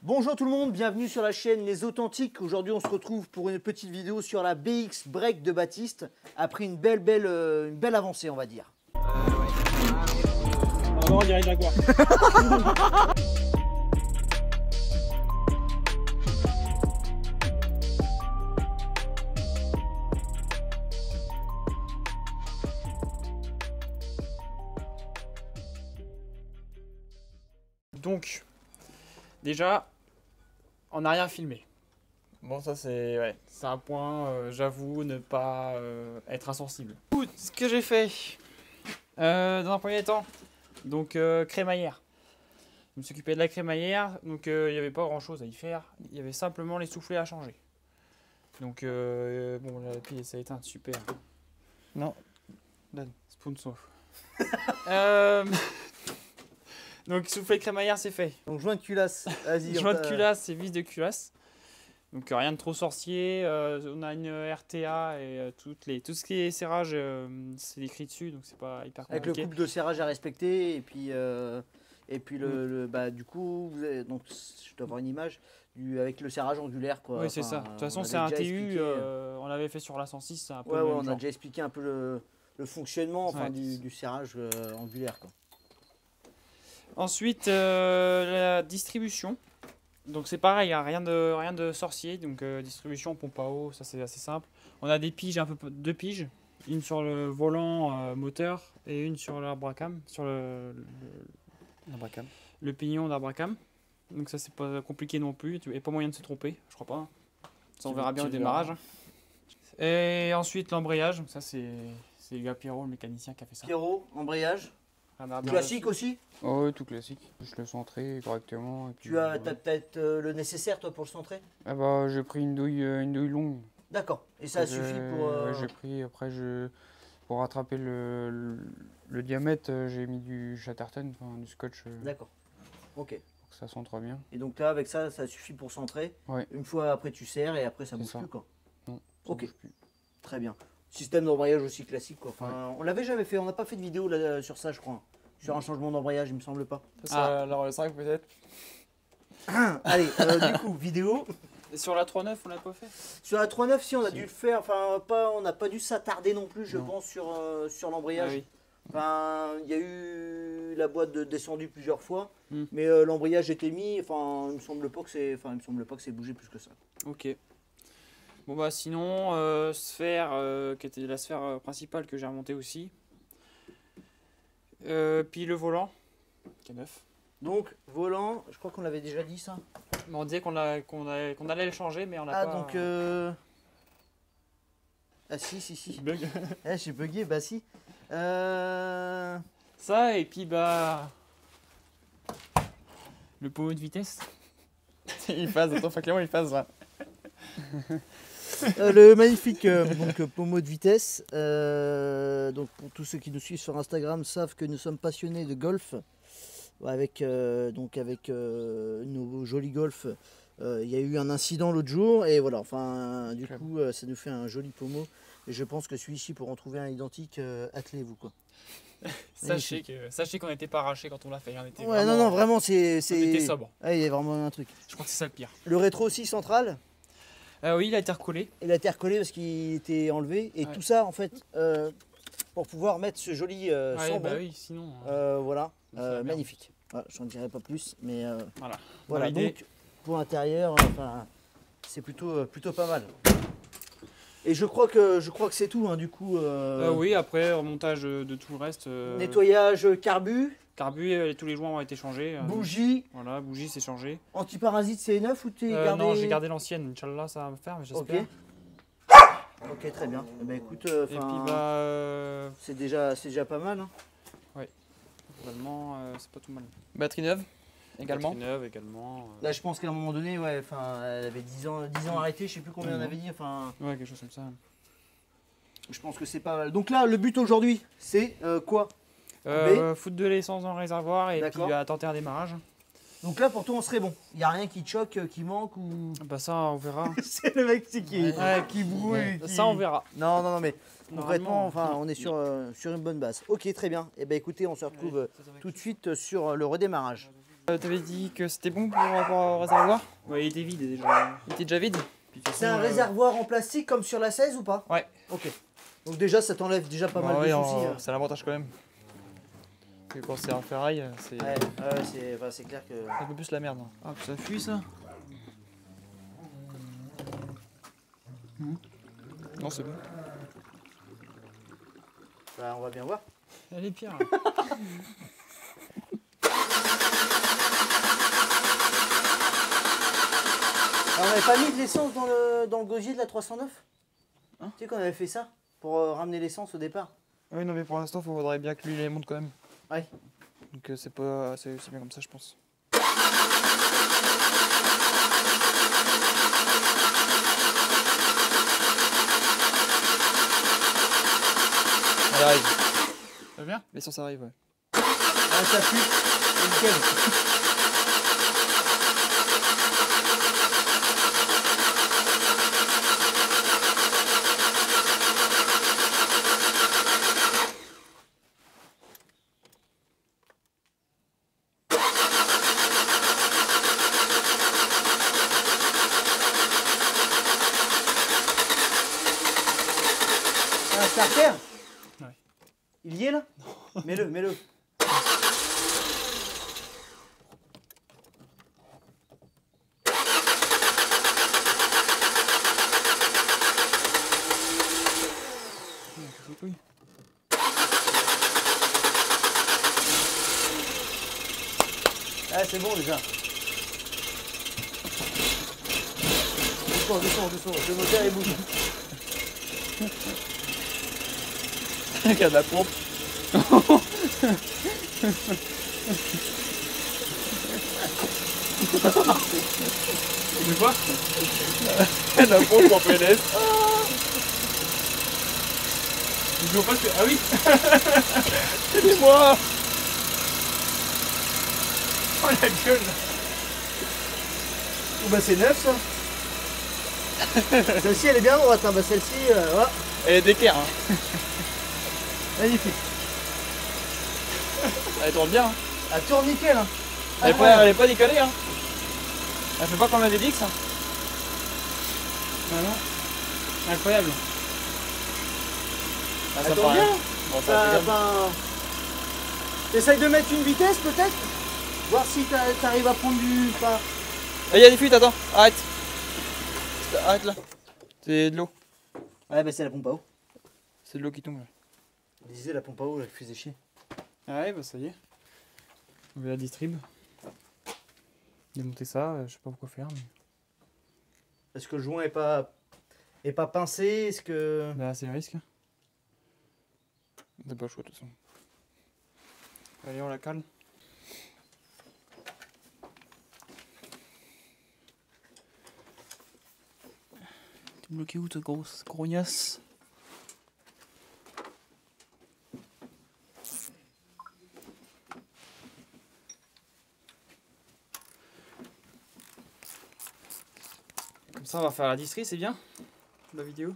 Bonjour tout le monde, bienvenue sur la chaîne Les Authentiques. Aujourd'hui on se retrouve pour une petite vidéo sur la BX Break de Baptiste. Après une belle avancée on va dire. On dirait Jaguar. Donc, déjà, on n'a rien filmé. Bon, ça c'est un point, j'avoue, ne pas être insensible. Ce que j'ai fait, dans un premier temps, donc crémaillère. Je me suis occupé de la crémaillère, donc il n'y avait pas grand chose à y faire. Il y avait simplement les soufflets à changer. Donc, bon, la pile ça a éteint, super. Non, donne, spoon sauf. Donc soufflet crémaillère c'est fait. Donc joint de culasse, vas-y. Joint de culasse et vis de culasse. Donc rien de trop sorcier. On a une RTA et tout ce qui est serrage, c'est écrit dessus, donc c'est pas hyper compliqué. Avec le couple de serrage à respecter et puis du coup, vous avez, donc je dois avoir une image avec le serrage angulaire quoi. Oui c'est ça. De toute façon c'est un TU, on l'avait fait sur la 106, c'est un peu le même on genre. a déjà expliqué un peu le fonctionnement du serrage angulaire quoi. Ensuite la distribution. Donc c'est pareil, hein, rien de sorcier. Donc distribution pompe à eau, ça c'est assez simple. On a des piges, deux piges, une sur le volant moteur et une sur l'arbre-à-cam, sur le pignon d'arbre-à-cam. Donc ça c'est pas compliqué non plus, et pas moyen de se tromper, je crois pas. Ça on verra bien au démarrage. Et ensuite l'embrayage, donc ça c'est le gars Pierrot, le mécanicien qui a fait ça. Pierrot, embrayage. Classique aussi? Oh, oui, tout classique. Je l'ai centré correctement. Et puis, tu as peut-être le nécessaire toi pour le centrer? Ah bah j'ai pris une douille longue. D'accord. Et ça suffit pour... Ouais, j'ai pris, après pour rattraper le diamètre, j'ai mis du Chatterton, enfin du scotch. D'accord. Ok. Pour que ça centre bien. Et donc là avec ça suffit pour centrer. Ouais. Une fois après tu serres et après ça bouge plus quoi. Non, ok. Bouge plus. Très bien. Système d'embrayage aussi classique quoi. Enfin, ouais. On l'avait jamais fait, on n'a pas fait de vidéo là, sur ça je crois. Sur un changement d'embrayage il me semble pas. Alors le 5 peut-être. Allez, du coup vidéo. Et sur la 3.9 on l'a pas fait? Sur la 3.9 si on a dû le faire, enfin on n'a pas dû s'attarder non plus je pense sur l'embrayage. Ah, oui. Enfin, il y a eu la boîte descendue plusieurs fois, mais l'embrayage était mis. Enfin, il me semble pas que c'est bougé plus que ça. Ok. Bon bah sinon sphère qui était la sphère principale que j'ai remontée aussi. Puis le volant qui est neuf. Donc volant, je crois qu'on l'avait déjà dit ça. Mais on disait qu'on allait le changer mais on l'a pas. Ah donc ah si. Bug. J'ai bugué, bah si. Ça et puis bah le pommeau de vitesse. Il passe, attends, Clément il passe là. Le magnifique pommeau de vitesse. Donc pour tous ceux qui nous suivent sur Instagram savent que nous sommes passionnés de golf. Avec nos jolis golfs. Il y a eu un incident l'autre jour et voilà. Enfin du coup ça nous fait un joli pommeau. Et je pense que celui-ci pour en trouver un identique, attelez-vous quoi. Sachez qu'on n'était pas arraché quand on l'a fait. On était vraiment c'est. On était sobre. Ah, il y a vraiment un truc. Je crois que c'est ça le pire. Le rétro aussi central. Oui, il a été recollé. Il a été recollé parce qu'il était enlevé. Et tout ça, en fait, pour pouvoir mettre ce joli sombre. Bah oui, sinon. Voilà, magnifique. Voilà, j'en dirai pas plus, mais voilà. Donc, pour l'intérieur, c'est plutôt pas mal. Et je crois que c'est tout, hein, du coup. Oui, après, remontage de tout le reste. Nettoyage carbu. Carbu, tous les joints ont été changés. Bougie. Voilà, bougie, c'est changé. Antiparasite, c'est neuf ou t'es gardé? Non, j'ai gardé l'ancienne. Inch'Allah, ça va me faire, mais j'espère. Ok, très bien. Eh ben, écoute, et puis c'est déjà pas mal. Hein. Oui, globalement, c'est pas tout mal. Batterie neuve également. Batterie neuve également. Là, je pense qu'à un moment donné, elle avait 10 ans arrêté, je sais plus combien on avait dit. Ouais, quelque chose comme ça. Je pense que c'est pas mal. Donc là, le but aujourd'hui, c'est quoi? Foutre de l'essence dans le réservoir et puis tenter un démarrage. Donc là, pour toi, on serait bon. Il n'y a rien qui te choque, qui manque ou... Bah ça, on verra. C'est le mec qui brouille. Ça, on verra. Non, mais concrètement, on est sur une bonne base. Ok, très bien. Et ben écoutez, on se retrouve tout de suite sur le redémarrage. T'avais dit que c'était bon pour rapport au réservoir? Ouais, il était vide déjà. Il était déjà vide? C'est un réservoir en plastique comme sur la 16 ou pas? Ouais. Ok. Donc déjà ça t'enlève déjà pas mal de soucis. C'est un avantage quand même. Et quand c'est en ferraille, c'est c'est clair que... un peu plus la merde. Ah, ça fuit ça. Non, c'est bon. Bah on va bien voir. Elle est pire. Alors, on avait pas mis de l'essence dans le gosier de la 309? Hein? Tu sais qu'on avait fait ça pour ramener l'essence au départ. Oui, non, mais pour l'instant, il faudrait bien que lui les monte quand même. Ouais. Donc c'est pas, c'est bien comme ça, je pense. Elle arrive. Ça va bien? L'essence arrive, ouais. Ah, ça pue. C'est nickel. Un starter? Ouais. Il y est là? Mets-le, mets-le. Ah c'est bon déjà. Doucement, doucement, doucement. Le moteur il bouge. Il y a de la pompe. Tu vois? La pompe en PLS. Je vois pas que... Ah oui. Aidez-moi. Oh la gueule. Oh bah c'est neuf ça. Celle-ci elle est bien droite, hein. Bah celle-ci, voilà. Elle est d'équerre. Hein. Magnifique. Elle tourne bien. Hein. Elle tourne nickel. Hein. Elle est pas décalée. Hein. Elle fait pas comme la DDX. Hein. Ah non. Incroyable. Ah, Elle tourne bien. Bon, T'essayes de mettre une vitesse peut-être? Voir si t'arrives à prendre du... Enfin... Il y a des fuites, attends, arrête. Arrête là. C'est de l'eau. Ouais bah c'est la pompe à eau. C'est de l'eau qui tombe là. Je disais la pompe à eau là, qui faisait chier. Ah ouais, bah ça y est. On va la distrib. Démonter ça, je sais pas quoi faire. Mais... Est-ce que le joint est pas pincé? Est-ce que... Bah c'est le risque. On n'a pas le choix de toute façon. Allez, on la cale. T'es bloqué où, ta grosse grognasse? Comme ça, on va faire la distri, c'est bien? La vidéo.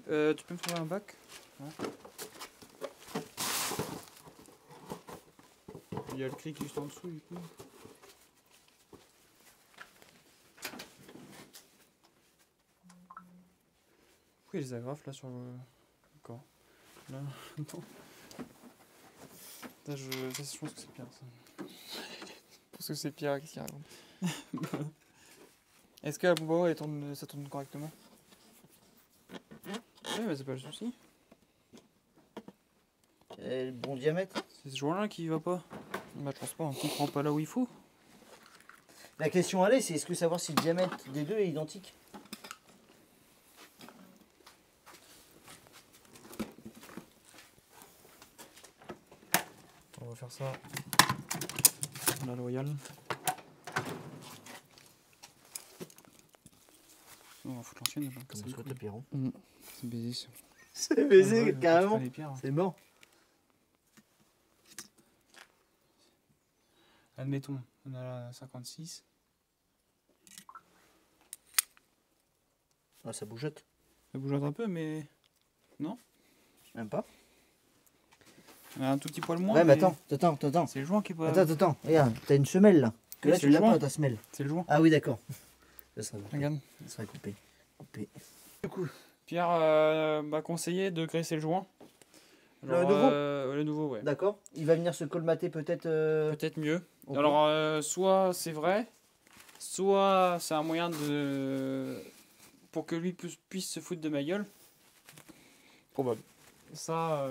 Tu peux me trouver un bac? Ouais. Il y a le cric juste en dessous, du coup. Pourquoi il y a des agrafes là sur le corps? Là, non. Là, je pense que c'est pire ça. Je pense que c'est pire, qu'est-ce qu'il raconte? Est-ce que la pompe à eau, ça tourne correctement? Ouais, mais c'est pas le souci. Et le bon diamètre? C'est ce joint là qui va pas. Bah, je pense pas, on comprend pas là où il faut. La question allée, c'est est-ce que savoir si le diamètre des deux est identique? On va faire ça. La loyale. On va foutre l'ancienne. Comme sur le tapis rond. C'est baisé ça. C'est baisé, Ouais, carrément. Pierre, hein. C'est mort. Admettons, on a la 56. Ah, ça bougeote. Ça bougeote un peu, mais... Non? Même pas. Un tout petit poil moins. Ouais, mais attends. C'est le joint qui est pas. Attends, regarde, t'as une semelle là. Que Oui, là, c'est tu le l'as joint. pas, ta semelle. C'est le joint. Ah oui, d'accord. Ça sera Regarde. coupé. Pierre m'a conseillé de graisser le joint. Le nouveau Le nouveau, ouais. D'accord. Il va venir se colmater peut-être. Peut-être mieux. Ok. Alors, soit c'est vrai, soit c'est un moyen de. Pour que lui puisse se foutre de ma gueule. Probable. Ça.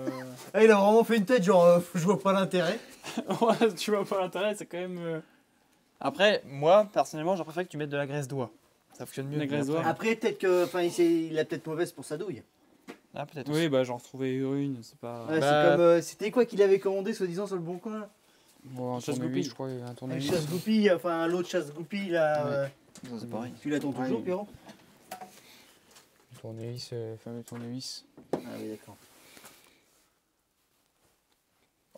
Ah, il a vraiment fait une tête, genre, je vois pas l'intérêt. Ouais, tu vois pas l'intérêt, c'est quand même. Après, moi, personnellement, j'aurais préféré que tu mettes de la graisse d'oie. Ça fonctionne mieux. La graisse d'oie. Après, peut-être que. Enfin, il a peut-être mauvaise pour sa douille. Ah, peut-être. Oui, bah j'en retrouvais une, c'est pas. Ouais, Bah, c'est comme. C'était quoi qu'il avait commandé, soi-disant, sur le bon coin là. Bon, un Chasse tournevis, goupille. je crois, un Un tournevis. chasse-goupille, enfin, l'autre chasse-goupille là. Ouais. Ça, c'est pareil. Tu l'attends toujours, Ouais. Pierrot? Le tournevis, fameux tournevis. Ah oui, d'accord.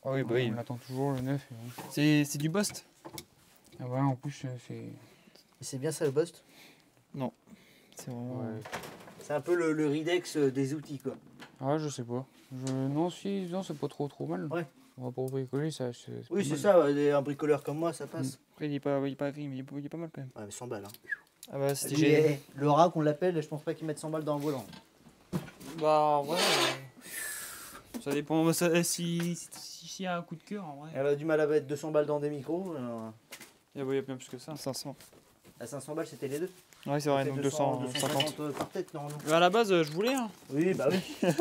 Ah oui, bah oui. On l'attend toujours, le neuf. C'est du Bost. Ah ouais, en plus, c'est. Et c'est bien ça le Bost? C'est vraiment. Ouais. C'est un peu le Ridex des outils, quoi. Ah, je sais pas. Non, si, non, c'est pas trop mal. Ouais. On va pas bricoler, ça. Oui, pas c'est mal. ça, ouais, un bricoleur comme moi, ça passe. Après, il est pas gris, mais il est pas mal quand même. Ouais, mais 100 balles. Hein. Ah bah, c'était Lui, génial. le rat qu'on l'appelle, je pense pas qu'il mette 100 balles dans le volant. Bah, ouais. Ça dépend. Si y a un coup de cœur, en vrai. Elle a du mal à mettre 200 balles dans des micros. Alors, Il y a bien plus que ça. 500. à 500 balles, c'était les deux. Ouais, c'est vrai, Ça fait donc 250 250. par tête, normalement. Mais à la base, je voulais, hein. Oui, bah oui.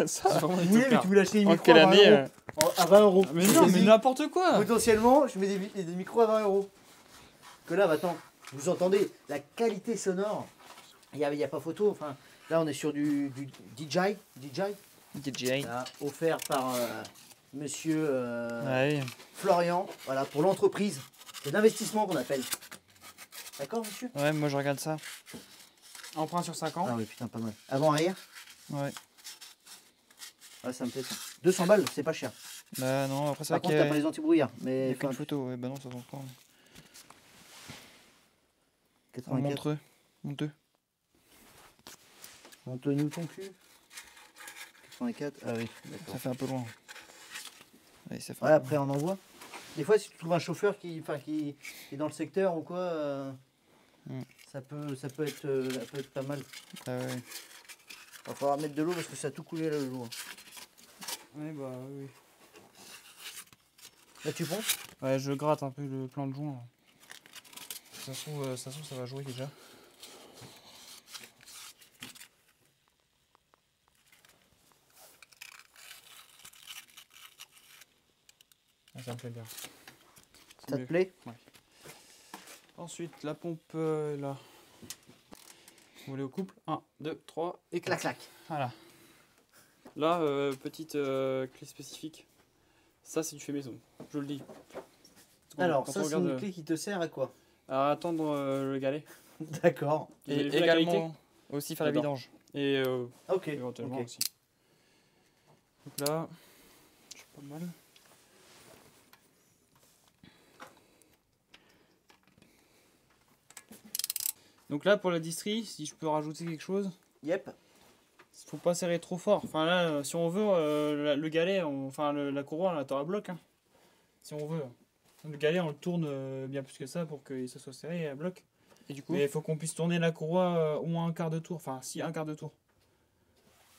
Ça, vraiment, Tu voulais, mais tu voulais acheter des En micros quelle à 20 année euros. À 20 euros. Mais Je non, me mais dis, n'importe quoi. potentiellement, je mets des micros à 20 euros. Que là, attends, vous entendez la qualité sonore. Il y a pas photo. Enfin, là, on est sur du DJI. DJ. Là, offert par monsieur Ouais. Florian. Voilà, pour l'entreprise. C'est d'investissement qu'on appelle. D'accord, monsieur? Ouais, moi je regarde ça. Emprunt sur 5 ans. Ah oui, putain, pas mal. Avant-arrière? Ouais. Ouais, ça me plaît ça. 200 balles, c'est pas cher. Bah non, après c'est Par vrai contre, qu'il y t'as pas les anti-brouillards. il y Mais a qu'une enfin, photo. Ouais, bah non, ça s'en prend. 84. Montreux. Monteux. Antonio ton cul. 84. Ah oui, d'accord. Ça fait un peu loin. Ouais, ça fait Ouais, après on envoie. Des fois, si tu trouves un chauffeur qui est dans le secteur ou quoi, ça peut être pas mal. Ah ouais. Il va falloir mettre de l'eau parce que ça a tout coulé là le jour. Ouais, bah oui. Là, tu penses? Ouais, je gratte un peu le plan de joint. Là. Ça se trouve, ça va jouer déjà. Ah, ça me plaît bien. C'est Ça te mieux. plaît? Ensuite, la pompe là. Vous voulez au couple 1, 2, 3 et Clac, 4. clac. Voilà. Là, petite clé spécifique. Ça, c'est du fait maison. Je le dis. Alors, Quand ça, on c'est regarde, une clé qui te sert à quoi? à attendre le galet. D'accord. Vous avez Et vu la qualité également aussi faire la J'adore. vidange. Et Ok. éventuellement ok. aussi. Donc là, je suis pas mal. Donc là, pour la distrie, si je peux rajouter quelque chose, Yep. faut pas serrer trop fort. Enfin là, si on veut, le galet, la courroie, on la tord à bloc. Hein. Si on veut. Le galet, on le tourne bien plus que ça pour que ça soit serré à bloc. Et du coup, Mais il faut qu'on puisse tourner la courroie au moins un quart de tour. Enfin, si, un quart de tour.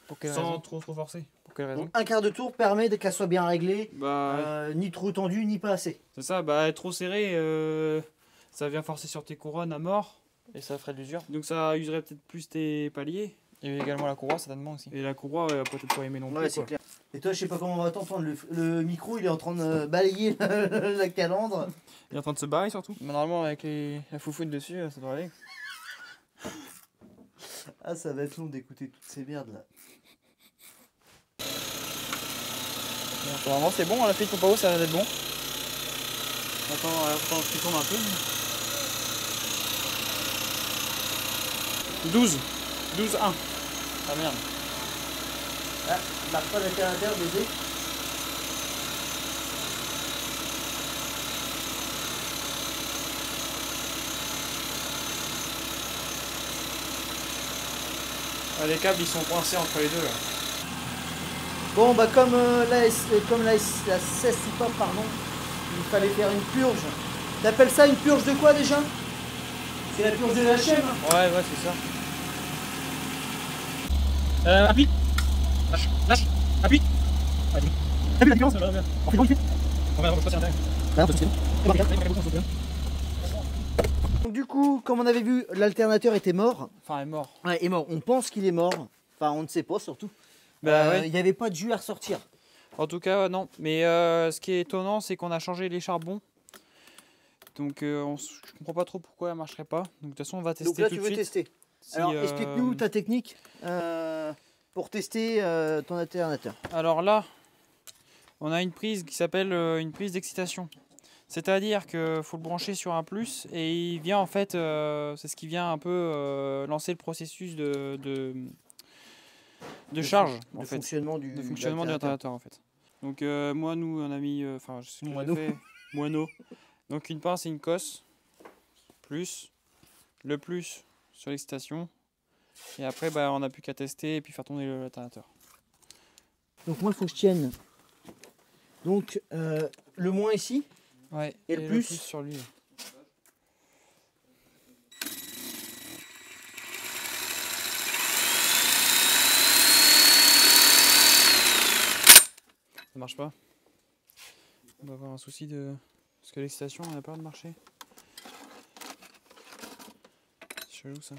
pour quelle Sans raison trop forcer. Pour quelle raison Donc, un quart de tour permet qu'elle soit bien réglée, Bah, ni trop tendue, ni pas assez. c'est ça, bah, être trop serré, ça vient forcer sur tes couronnes à mort. Et ça ferait de l'usure. Donc ça userait peut-être plus tes paliers. Et également la courroie, certainement aussi. Et la courroie, elle va peut-être pas aimer non Ouais, plus. c'est Quoi. clair. Et toi, je sais pas comment on va t'entendre. Le micro, il est en train de balayer la calandre. Il est en train de se barrer surtout. Mais normalement, avec la foufoune dessus, ça devrait aller. Ah, ça va être long d'écouter toutes ces merdes là. Bon, normalement, c'est bon, la fille pour pas haut, ça a l'air d'être bon. Attends, tu tournes un peu. 12. 12, 1. Ah merde. Ah, marque pas l'alternateur, baiser. Ah, les câbles, ils sont coincés entre les deux. Là. Bon, bah comme la CES pardon, il fallait faire une purge. T'appelles ça une purge de quoi déjà? C'est la purge de la HM. Ouais, c'est ça. Appuie. Lâche. Appuie. Appuie la différence. On fait bon, il fait. On va voir si c'est Donc du coup, comme on avait vu, l'alternateur était mort. Enfin, est mort. Ouais, est mort. On pense qu'il est mort. Enfin, on ne sait pas surtout. Bah ouais. Il n'y avait pas de jus à ressortir. En tout cas, non. Mais ce qui est étonnant, c'est qu'on a changé les charbons. Donc, je comprends pas trop pourquoi elle marcherait pas. Donc, de toute façon, on va tester. Donc là, tout tu de veux suite. tester. Si, Alors, explique-nous ta technique pour tester ton alternateur. Alors là, on a une prise qui s'appelle une prise d'excitation. C'est-à-dire qu'il faut le brancher sur un plus et il vient en fait, c'est ce qui vient un peu lancer le processus de charge en fait. De fonctionnement du alternateur en fait. Donc moi, nous, on a mis, enfin, je sais ce que j'ai fait, moineau. Donc une pince et une cosse, plus, le plus sur l'excitation. Et après, bah, on n'a plus qu'à tester et puis faire tourner l'alternateur. Donc moi, il faut que je tienne. Donc le moins ici. Ouais. Et le plus sur lui. Ça marche pas. On va avoir un souci de... Parce que l'excitation, elle a pas de marcher. C'est chelou ça.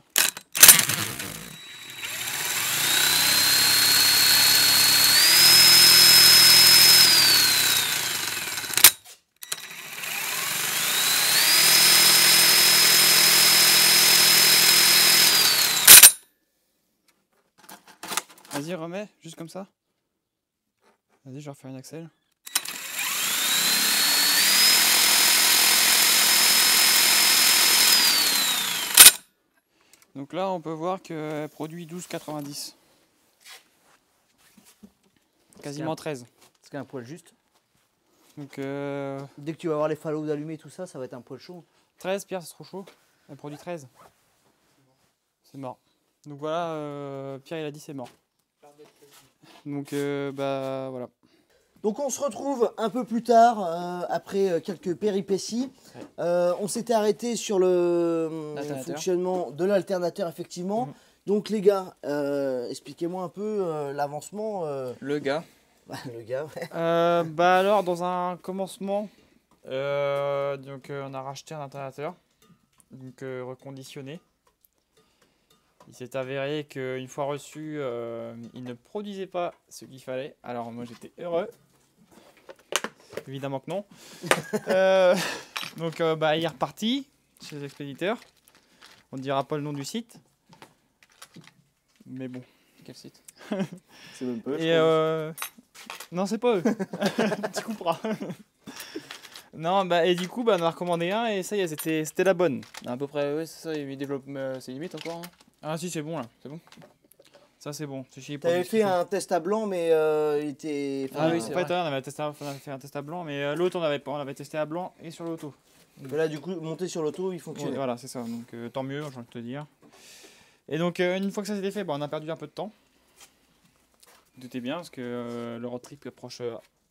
Vas-y, remets, juste comme ça. Vas-y, je vais refaire une accel. Donc là, on peut voir qu'elle produit 12,90. Quasiment 13. C'est un poil juste. Donc dès que tu vas avoir les fallots allumés, tout ça, ça va être un poil chaud. 13, Pierre, c'est trop chaud. Elle produit 13. C'est mort. Donc voilà, Pierre il a dit c'est mort. Donc bah voilà. Donc on se retrouve un peu plus tard, après quelques péripéties. On s'était arrêté sur le fonctionnement de l'alternateur, effectivement. Donc les gars, expliquez-moi un peu l'avancement. Le gars. Le gars, ouais. Bah alors, dans un commencement, donc, on a racheté un alternateur, donc reconditionné. Il s'est avéré qu'une fois reçu, il ne produisait pas ce qu'il fallait. Alors moi j'étais heureux. Évidemment que non. Donc bah, il est reparti chez les expéditeurs. On ne dira pas le nom du site. Mais bon, quel site? C'est même pas eux, et non, c'est pas eux. Tu couperas. Non, bah, et du coup, bah, on en a recommandé un et ça y est, c'était la bonne. À peu près, ouais, c'est ça, il développe ses limites encore. Hein. Ah, si, c'est bon là, c'est bon. Ça, c'est bon. T'avais fait un test à blanc, mais il était. Ah oui, c'est vrai, on avait fait un test à blanc, mais l'autre, on l'avait testé à blanc et sur l'auto. Là, du coup, monter sur l'auto, il fonctionne. Ouais, voilà, c'est ça. Donc, tant mieux, j'ai envie de te dire. Et donc, une fois que ça s'était fait, bah, on a perdu un peu de temps. Doutez bien, parce que le road trip approche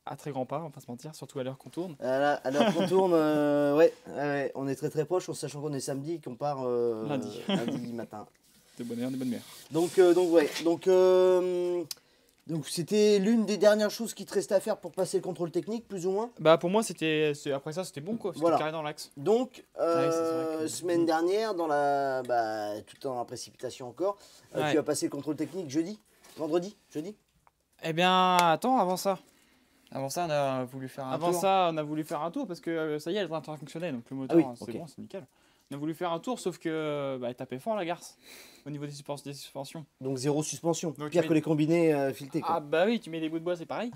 à très grands pas, on va pas se mentir, surtout à l'heure qu'on tourne. À l'heure qu'on tourne, ouais, on est très proche, en sachant qu'on est samedi et qu'on part lundi matin. De bonne heure, de bonne mère. Donc ouais, donc c'était l'une des dernières choses qui te restait à faire pour passer le contrôle technique, plus ou moins. Bah pour moi, après ça, c'était bon quoi, c'était carré dans l'axe. Donc, semaine dernière, tout en précipitation encore, tu as passé le contrôle technique jeudi. Eh bien, attends, avant ça, on a voulu faire un tour. Avant ça, on a voulu faire un tour parce que ça y est, le train fonctionnait, donc le moteur, c'est bon, c'est nickel. On a voulu faire un tour, sauf que elle tapait fort la garce au niveau des suspensions. Donc zéro suspension, donc, pire que les combinés filetés. Quoi. Ah bah oui, tu mets des bouts de bois, c'est pareil.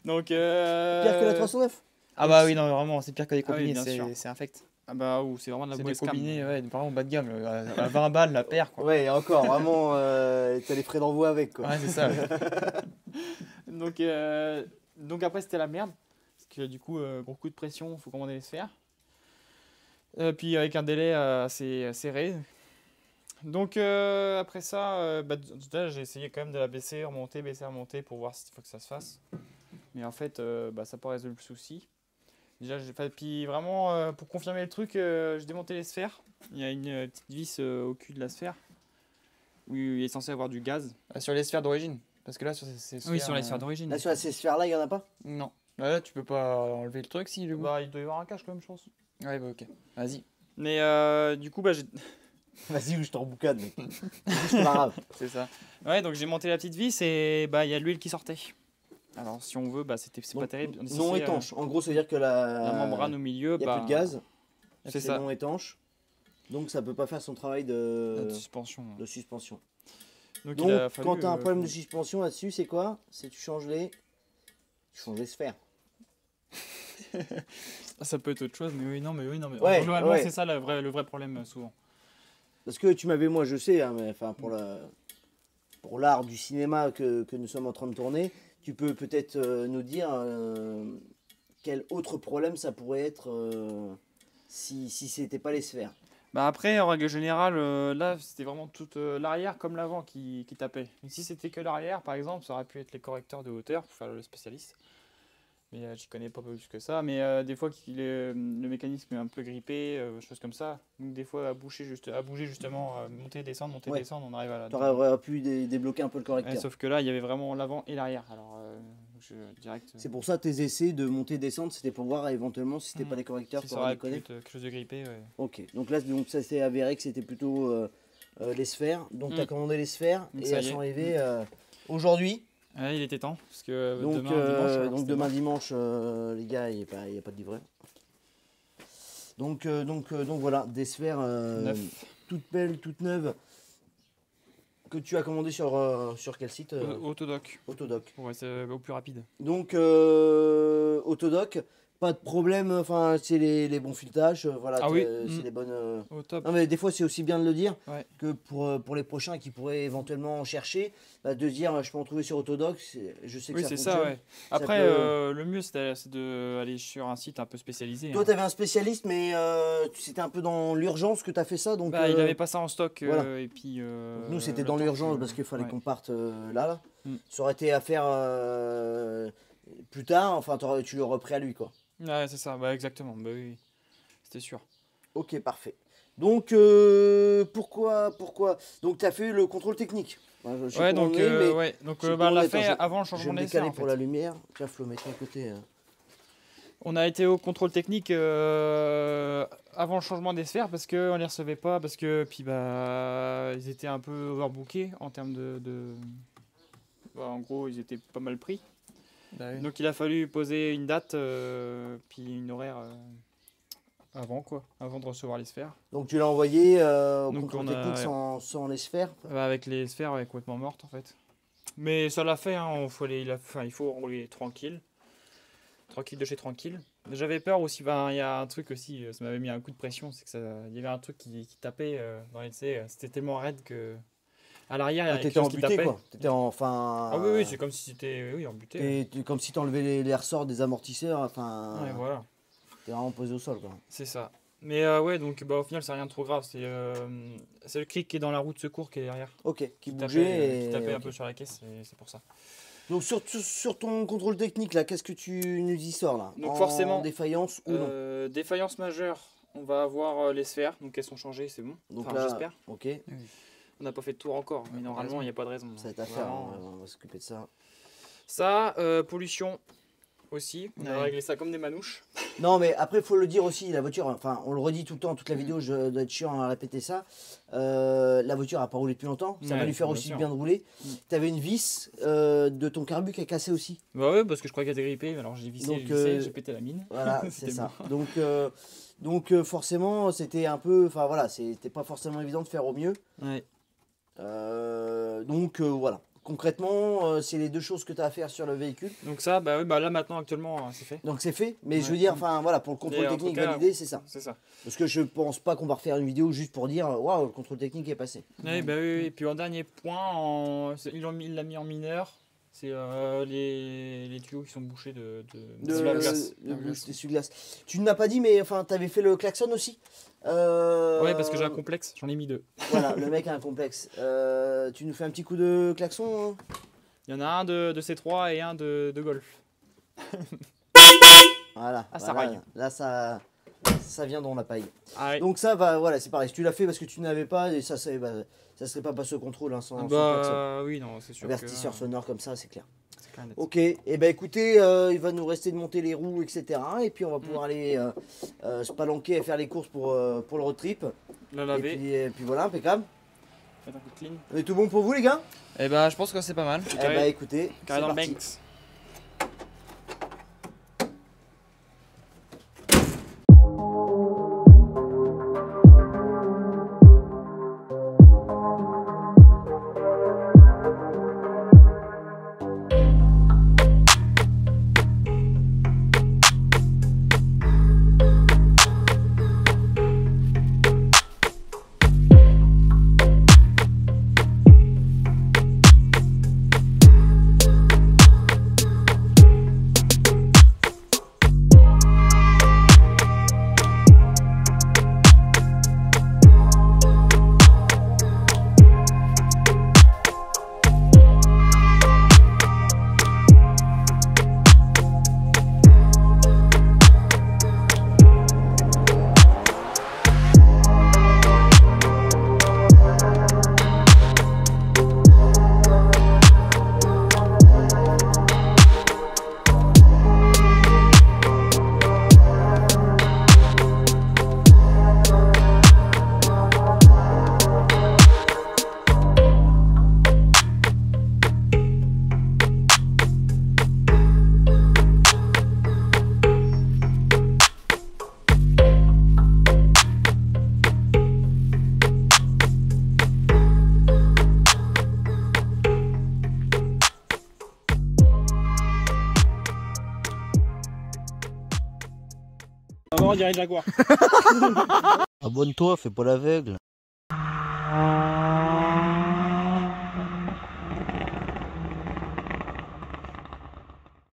Donc pire que la 309. Ah bah oui, non, vraiment, c'est pire que les combinés, c'est infect. Ah bah c'est vraiment de la boîte combinée, ouais, vraiment bas de gamme, à 20 balles la paire quoi. Ouais, encore, vraiment, t'as les frais d'envoi avec quoi. Ouais, c'est ça. Donc après c'était la merde, parce que du coup, gros coup de pression, faut commander les sphères. Puis avec un délai assez serré. Donc après ça, j'ai essayé quand même de la baisser, remonter pour voir s'il faut que ça se fasse. Mais en fait, ça n'a pas résolu le souci. Déjà, puis vraiment, pour confirmer le truc, j'ai démonté les sphères. Il y a une petite vis au cul de la sphère où il est censé avoir du gaz. Sur les sphères d'origine. Parce que là, sur ces sphères... Oui, sur les sphères d'origine. Là, sur ces sphères-là, il n'y en a pas? Non. Là, tu peux pas enlever le truc si le Bah, il doit y avoir un cache quand même, je pense. Ouais, bah ok. Vas-y. Mais du coup, j'ai... Vas-y, ou je t'emboucane, mec. C'est pas grave. C'est ça. Ouais, donc j'ai monté la petite vis et il y a de l'huile qui sortait. Alors, si on veut, c'est pas terrible. Non étanche. En gros, ça veut dire que la membrane au milieu, il n'y a plus de gaz. C'est ça. Non étanche. Donc, ça peut pas faire son travail de suspension. Donc quand tu as un problème de suspension là-dessus, c'est quoi? C'est tu changes les sphères. Ça peut être autre chose, mais oui, non, mais ouais, globalement, c'est ça le vrai problème souvent. Parce que tu m'avais, moi je sais, hein, mais enfin pour l'art du cinéma que nous sommes en train de tourner, tu peux peut-être nous dire quel autre problème ça pourrait être si c'était pas les sphères. Bah après, en règle générale, là, c'était vraiment toute l'arrière comme l'avant qui tapait. Et si c'était que l'arrière, par exemple, ça aurait pu être les correcteurs de hauteur pour faire le spécialiste. Mais j'y connais pas plus que ça. Mais des fois, le mécanisme est un peu grippé, choses comme ça. Donc des fois, à bouger justement, monter, descendre, on arrive à la... Tu aurais pu débloquer un peu le correcteur. Ouais, sauf que là, il y avait vraiment l'avant et l'arrière. Alors, direct... C'est pour ça tes essais de monter, descendre, c'était pour voir éventuellement si c'était pas les correcteurs. Si ça aurait pu être quelque chose de grippé, ouais. Ok, donc là, ça s'est avéré que c'était plutôt les sphères. Donc tu as commandé les sphères et elles sont arrivées aujourd'hui. Ouais, il était temps, parce que demain dimanche, les gars, il n'y a pas de livret. Donc voilà, des sphères toutes belles, toutes neuves, que tu as commandé sur quel site? Autodoc. Autodoc. Ouais, c'est au plus rapide. Donc Autodoc, pas de problème, enfin c'est les bons filetages, voilà, c'est les bonnes... Au top. Non mais des fois c'est aussi bien de le dire, ouais. que pour les prochains qui pourraient éventuellement en chercher, de dire je peux en trouver sur Autodoc, je sais que ça fonctionne. Oui c'est ça, ouais. Après le mieux c'est d'aller sur un site un peu spécialisé. Toi tu avais un spécialiste mais c'était un peu dans l'urgence que tu as fait ça, donc... il n'avait pas ça en stock, voilà. Et puis... donc nous c'était dans l'urgence parce qu'il fallait qu'on parte là. Ça aurait été à faire plus tard, enfin tu l'aurais repris à lui quoi. Ouais, c'est ça, exactement, oui, c'était sûr. Ok, parfait. Donc, pourquoi donc tu as fait le contrôle technique. Donc on l'a fait avant le changement des sphères. Pour la lumière, tiens, faut le mettre à côté. On a été au contrôle technique avant le changement des sphères parce qu'on les recevait pas, parce que puis ils étaient un peu overbookés en termes en gros, ils étaient pas mal pris. Oui. Donc il a fallu poser une date puis une horaire avant de recevoir les sphères. Donc tu l'as envoyé au contrôle technique sans les sphères? Avec les sphères complètement mortes en fait. Mais ça l'a fait, hein, il faut rouler tranquille de chez tranquille. J'avais peur aussi, il y a un truc aussi, ça m'avait mis un coup de pression, c'est que il y avait un truc qui tapait dans les c'était tellement raide que... À l'arrière, il y a quelque chose qui tapait. T'étais enfin... Ah oui, c'est comme si c'était embuté. Comme si t'enlevais les ressorts des amortisseurs, enfin... Ouais, voilà. T'es vraiment posé au sol, quoi. C'est ça. Mais donc au final, c'est rien de trop grave. C'est le clic qui est dans la roue de secours qui est derrière. Ok, qui bougeait qui tapait un peu sur la caisse, c'est pour ça. Donc sur ton contrôle technique, là, qu'est-ce que tu nous y sors, là? Donc forcément... Défaillance ou non? Défaillance majeure, on va avoir les sphères, donc elles sont changées, c'est bon. Donc là, j'espère. Ok. On n'a pas fait de tour encore, mais normalement, il n'y a pas de raison. Ça va être à faire, on va s'occuper de ça. Ça, pollution aussi, on a réglé ça comme des manouches. Non, mais après, il faut le dire aussi, la voiture, enfin, on le redit tout le temps, toute la vidéo, je dois être chiant à répéter ça. La voiture n'a pas roulé depuis longtemps, ça va lui faire aussi bien de rouler. Tu avais une vis de ton carbu qui est cassée aussi. Bah ouais, parce que je croyais qu'elle était grippée, alors j'ai vissé, j'ai pété la mine. Voilà, c'est ça. Donc forcément, c'était un peu, enfin voilà, c'était pas forcément évident de faire au mieux. Ouais. Voilà. Concrètement, c'est les deux choses que tu as à faire sur le véhicule. Donc ça, là maintenant actuellement c'est fait. Donc c'est fait, mais je veux dire, enfin voilà, pour le contrôle technique validé, c'est ça. C'est ça. Parce que je pense pas qu'on va refaire une vidéo juste pour dire waouh, le contrôle technique est passé. Oui, oui. Et puis en dernier point, il l'a mis en mineur. C'est les tuyaux qui sont bouchés de l'essuie-glace. Tu ne m'as pas dit, mais enfin, t'avais fait le klaxon aussi. Ouais, parce que j'ai un complexe, j'en ai mis 2. Voilà, le mec a un complexe. Tu nous fais un petit coup de klaxon, hein? Il y en a un de C3 et un de Golf. Voilà. Ah, ça voilà. raille. Là, ça vient dans la paille. Ah, ouais. Donc ça va, voilà, c'est pareil. Si tu l'as fait parce que tu n'avais pas, et ça serait pas passé au contrôle, hein, sans klaxon. Oui, non, c'est sûr. Avertisseur sonore comme ça, c'est clair. C'est clair, net. Ok, et ben écoutez, il va nous rester de monter les roues, etc. Et puis on va pouvoir aller se palanquer et faire les courses pour le road trip. La laver. Et puis voilà, impeccable. Mettre un coup de clean. On est tout bon pour vous, les gars? Eh bah, je pense que c'est pas mal. Eh ben écoutez, Carré c'est dans le parti. Banks. On dirait Jaguar. Abonne-toi, fais pas l'aveugle.